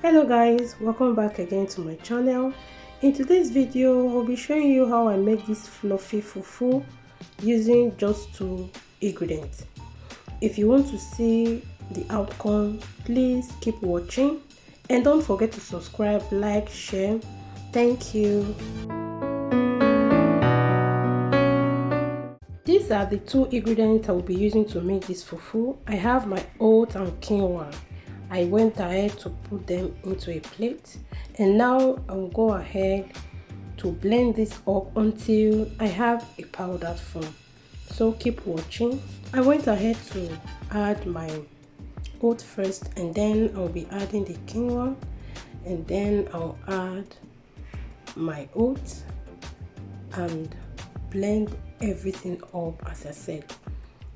Hello guys, welcome back again to my channel. In today's video I'll be showing you how I make this fluffy fufu using just 2 ingredients. If you want to see the outcome, please keep watching and don't forget to subscribe, like, share. Thank you. These are the 2 ingredients I will be using to make this fufu. I have my oats and quinoa. I went ahead to put them into a plate, and now I will go ahead to blend this up until I have a powdered form. So keep watching. I went ahead to add my oat first, and then I'll be adding the quinoa, and then I'll add my oats and blend everything up, as I said,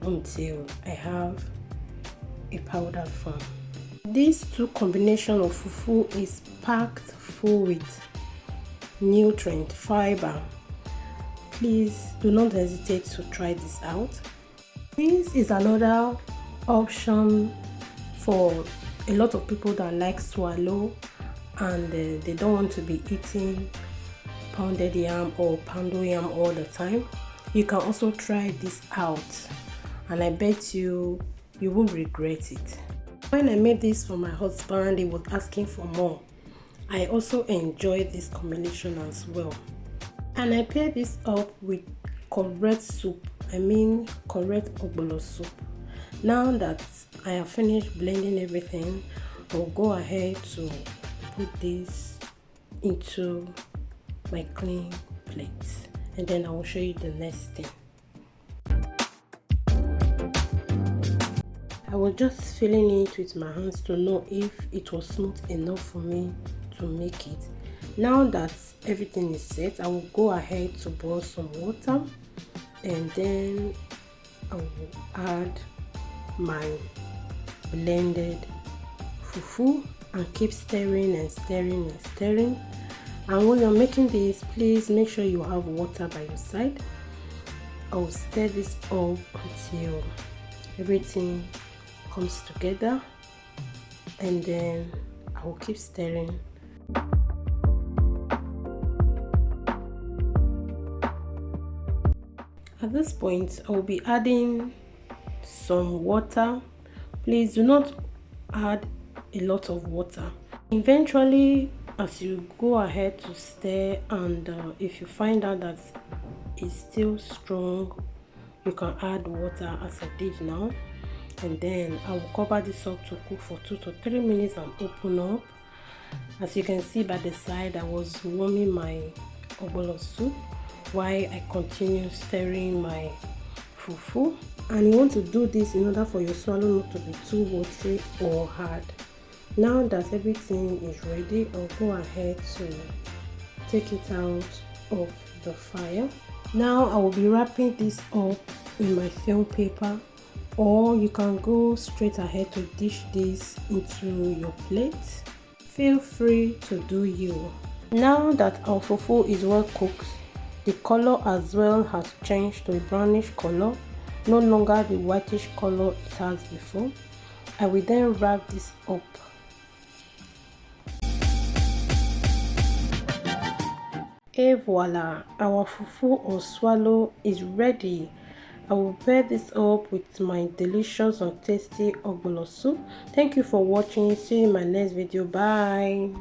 until I have a powdered form. This 2 combination of fufu is packed full with nutrient fiber. Please do not hesitate to try this out. This is another option for a lot of people that like swallow and they don't want to be eating pounded yam or poundo yam all the time. You can also try this out, and I bet you won't regret it. When I made this for my husband, he was asking for more. I also enjoy this combination as well. And I pair this up with correct soup. Correct ogbolo soup. Now that I have finished blending everything, I'll go ahead to put this into my clean plate, and then I will show you the next thing. I was just feeling it with my hands to know if it was smooth enough for me to make it. Now that everything is set, I will go ahead to boil some water, and then I will add my blended fufu and keep stirring and stirring and stirring. And when you're making this, please make sure you have water by your side. I will stir this up until everything comes together, and then I will keep stirring. At this point, I will be adding some water. Please do not add a lot of water. Eventually, as you go ahead to stir, and if you find out that it's still strong, you can add water as I did now. And then I will cover this up to cook for 2 to 3 minutes and open up. As you can see by the side, I was warming my ogbolo soup while I continue stirring my fufu. And you want to do this in order for your swallow not to be too watery or hard. Now that everything is ready, I'll go ahead to take it out of the fire. Now I will be wrapping this up in my film paper, or you can go straight ahead to dish this into your plate. Feel free to do you. Now that our fufu is well cooked, the color as well has changed to a brownish color, no longer the whitish color it has before. I will then wrap this up. Et voila, our fufu or swallow is ready. I will pair this up with my delicious and tasty ogbolo soup. Thank you for watching. See you in my next video. Bye.